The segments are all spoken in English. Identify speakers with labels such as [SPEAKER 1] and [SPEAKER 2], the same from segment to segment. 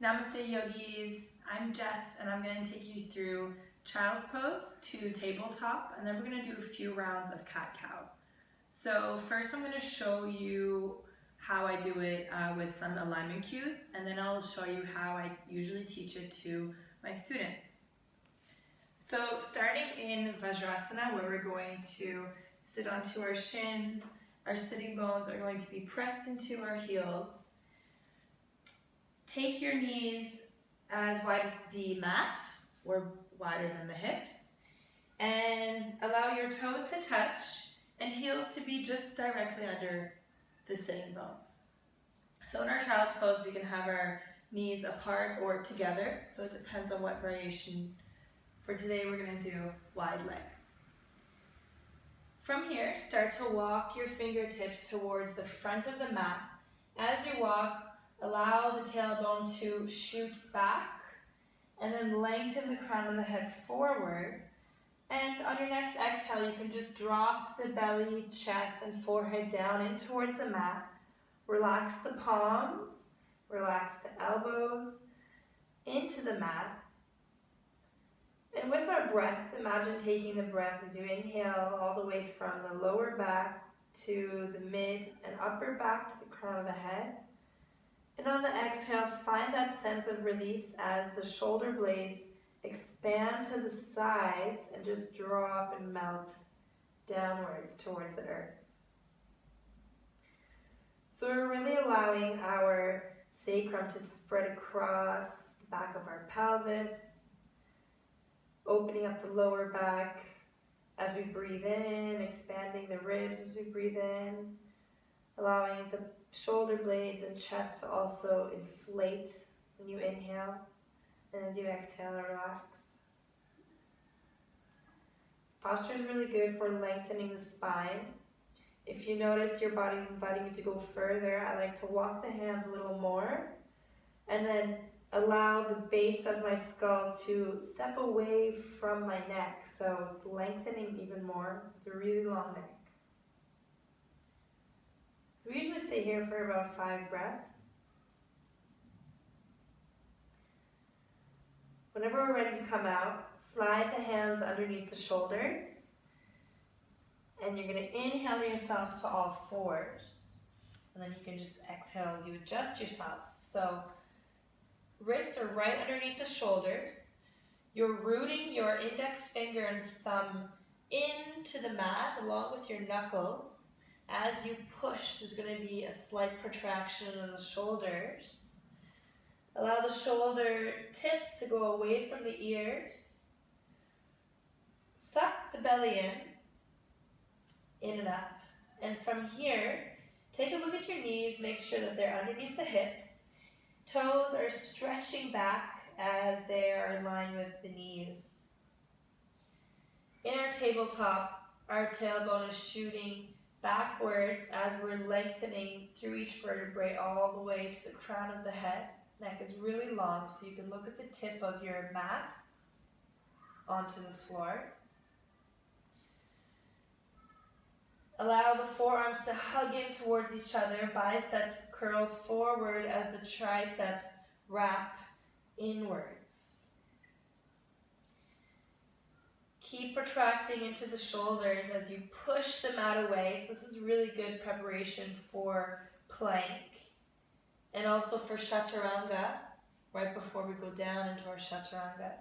[SPEAKER 1] Namaste yogis, I'm Jess and I'm going to take you through child's pose to tabletop, and then we're going to do a few rounds of cat-cow. So first I'm going to show you how I do it with some alignment cues, and then I'll show you how I usually teach it to my students. So starting in Vajrasana, where we're going to sit onto our shins, our sitting bones are going to be pressed into our heels. Take your knees as wide as the mat or wider than the hips, and allow your toes to touch and heels to be just directly under the sitting bones. So in our child's pose, we can have our knees apart or together, so it depends on what variation. For today, we're going to do wide leg. From here, start to walk your fingertips towards the front of the mat. As you walk, allow the tailbone to shoot back and then lengthen the crown of the head forward. And on your next exhale, you can just drop the belly, chest, and forehead down in towards the mat. Relax the palms, relax the elbows into the mat. And with our breath, imagine taking the breath as you inhale all the way from the lower back to the mid and upper back to the crown of the head. And on the exhale, find that sense of release as the shoulder blades expand to the sides and just drop and melt downwards towards the earth. So we're really allowing our sacrum to spread across the back of our pelvis, opening up the lower back as we breathe in, expanding the ribs as we breathe in, allowing the shoulder blades and chest to also inflate when you inhale, and as you exhale, relax. This posture is really good for lengthening the spine. If you notice your body's inviting you to go further, I like to walk the hands a little more, and then allow the base of my skull to step away from my neck, so lengthening even more with a really long neck. So we usually stay here for about 5 breaths. Whenever we're ready to come out, slide the hands underneath the shoulders, and you're going to inhale yourself to all fours, and then you can just exhale as you adjust yourself. So wrists are right underneath the shoulders. You're rooting your index finger and thumb into the mat along with your knuckles. As you push, there's going to be a slight protraction in the shoulders. Allow the shoulder tips to go away from the ears. Suck the belly in and up. And from here, take a look at your knees, make sure that they're underneath the hips. Toes are stretching back as they are in line with the knees. In our tabletop, our tailbone is shooting backwards as we're lengthening through each vertebrae all the way to the crown of the head. Neck is really long, so you can look at the tip of your mat onto the floor. Allow the forearms to hug in towards each other, biceps curl forward as the triceps wrap inwards. Keep protracting into the shoulders as you push the mat away. So this is really good preparation for plank and also for Chaturanga, right before we go down into our Chaturanga.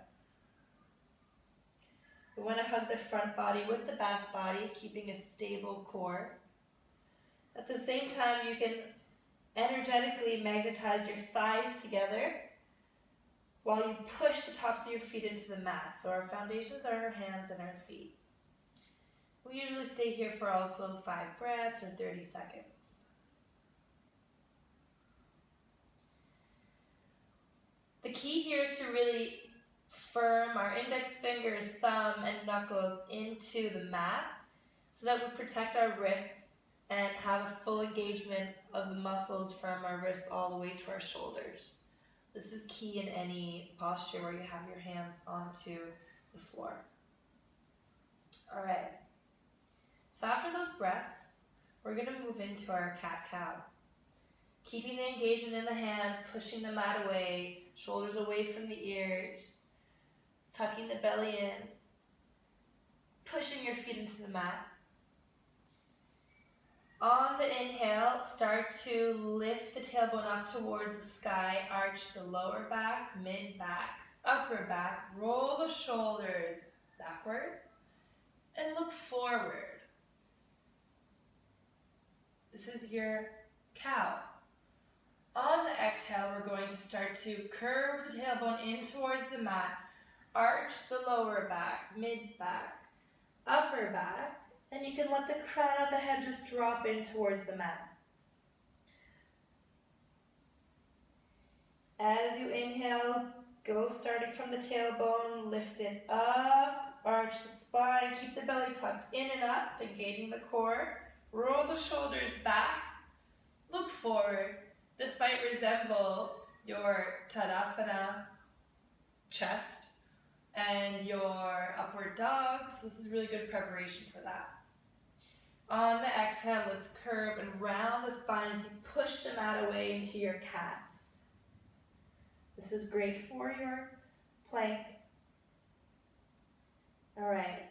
[SPEAKER 1] We want to hug the front body with the back body, keeping a stable core. At the same time, you can energetically magnetize your thighs together while you push the tops of your feet into the mat. So our foundations are our hands and our feet. We usually stay here for also 5 breaths or 30 seconds. The key here is to really firm our index finger, thumb, and knuckles into the mat so that we protect our wrists and have a full engagement of the muscles from our wrists all the way to our shoulders. This is key in any posture where you have your hands onto the floor. All right. So after those breaths, we're going to move into our cat-cow. Keeping the engagement in the hands, pushing the mat away, Shoulders away from the ears. Tucking the belly in. Pushing your feet into the mat. On the inhale, start to lift the tailbone up towards the sky. Arch the lower back, mid back, upper back. Roll the shoulders backwards and look forward. This is your cow. On the exhale, we're going to start to curve the tailbone in towards the mat. Arch the lower back, mid back, upper back. And you can let the crown of the head just drop in towards the mat. As you inhale, go starting from the tailbone, lift it up, arch the spine, keep the belly tucked in and up, engaging the core. Roll the shoulders back, look forward. This might resemble your Tadasana chest and your upward dog, so this is really good preparation for that. On the exhale, let's curve and round the spine as you push the mat away into your cat. This is great for your plank. All right,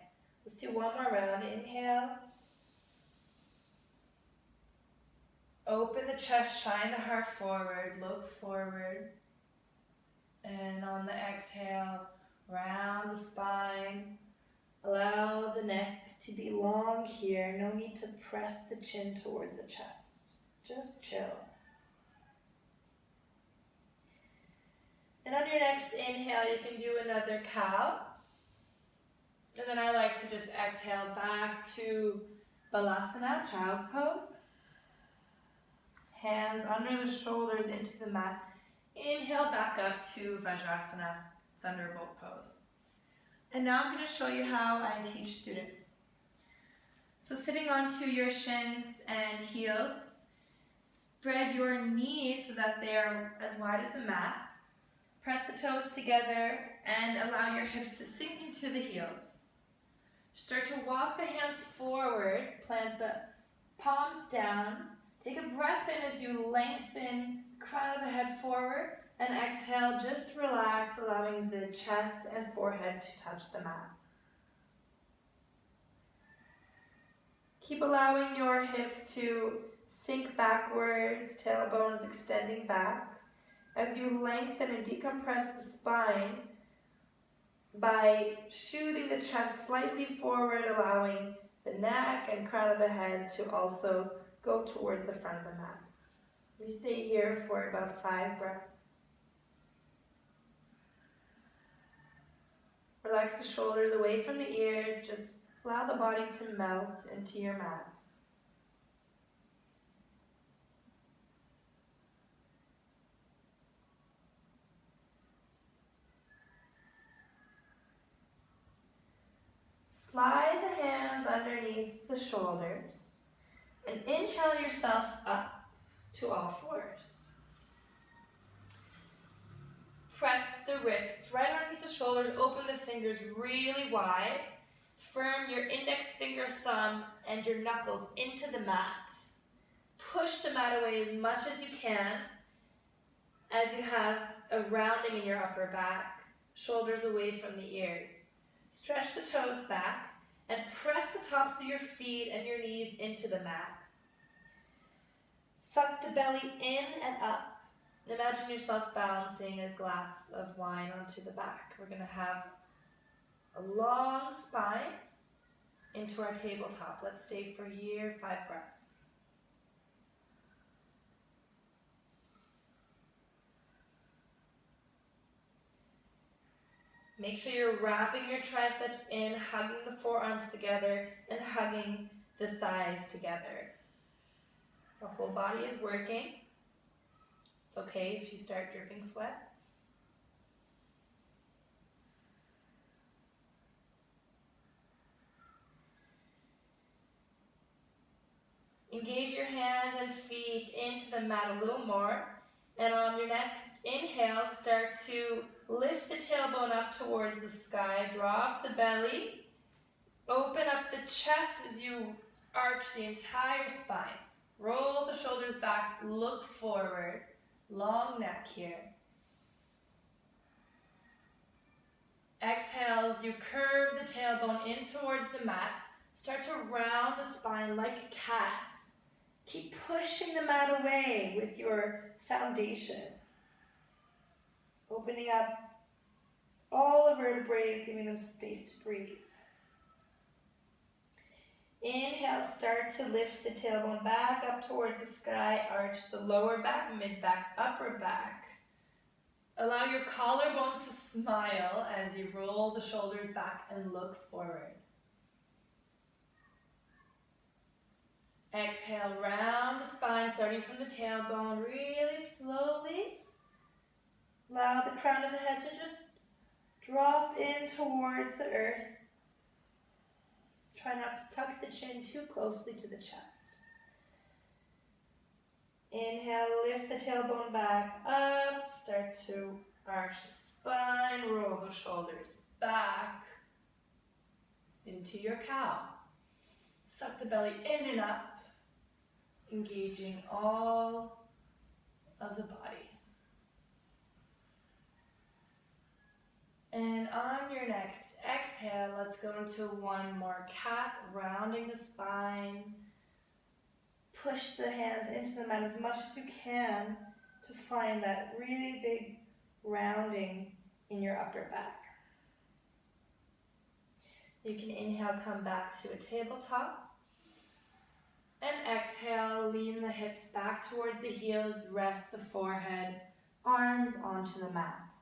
[SPEAKER 1] let's do one more round. Inhale. Open the chest, shine the heart forward, look forward. And on the exhale, round the spine. Allow the neck to be long here. No need to press the chin towards the chest. Just chill. And on your next inhale, you can do another cow. And then I like to just exhale back to Balasana, child's pose. Hands under the shoulders into the mat. Inhale back up to Vajrasana, thunderbolt pose. And now I'm going to show you how I teach students. So sitting onto your shins and heels, spread your knees so that they are as wide as the mat. Press the toes together and allow your hips to sink into the heels. Start to walk the hands forward, plant the palms down. Take a breath in as you lengthen crown of the head forward. And exhale, just relax, allowing the chest and forehead to touch the mat. Keep allowing your hips to sink backwards, tailbone is extending back. As you lengthen and decompress the spine by shooting the chest slightly forward, allowing the neck and crown of the head to also go towards the front of the mat. We stay here for about 5 breaths. Relax the shoulders away from the ears. Just allow the body to melt into your mat. Slide the hands underneath the shoulders and inhale yourself up to all fours. Press the wrists right underneath the shoulders, open the fingers really wide. Firm your index finger, thumb, and your knuckles into the mat. Push the mat away as much as you can as you have a rounding in your upper back, shoulders away from the ears. Stretch the toes back and press the tops of your feet and your knees into the mat. Suck the belly in and up. And imagine yourself balancing a glass of wine onto the back. We're going to have a long spine into our tabletop. Let's stay for here, 5 breaths. Make sure you're wrapping your triceps in, hugging the forearms together, and hugging the thighs together. The whole body is working. It's okay if you start dripping sweat. Engage your hands and feet into the mat a little more. And on your next inhale, start to lift the tailbone up towards the sky. Drop the belly. Open up the chest as you arch the entire spine. Roll the shoulders back, look forward. Long neck here. as you curve the tailbone in towards the mat, start to round the spine like a cat. Keep pushing the mat away with your foundation. Opening up all the vertebrae, giving them space to breathe. Inhale, start to lift the tailbone back up towards the sky. Arch the lower back, mid back, upper back. Allow your collarbones to smile as you roll the shoulders back and look forward. Exhale, round the spine, starting from the tailbone, really slowly. Allow the crown of the head to just drop in towards the earth. Try not to tuck the chin too closely to the chest. Inhale, lift the tailbone back up. Start to arch the spine, roll the shoulders back into your cow. Suck the belly in and up, engaging all of the body. And on your next exhale, let's go into one more cat, rounding the spine. Push the hands into the mat as much as you can to find that really big rounding in your upper back. You can inhale, come back to a tabletop. And exhale, lean the hips back towards the heels, rest the forehead, arms onto the mat.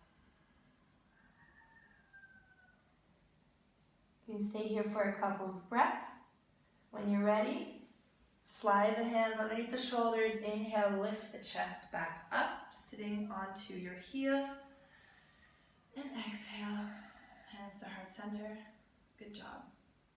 [SPEAKER 1] You can stay here for a couple of breaths. When you're ready, slide the hands underneath the shoulders. Inhale, lift the chest back up, sitting onto your heels. And exhale, hands to heart center. Good job.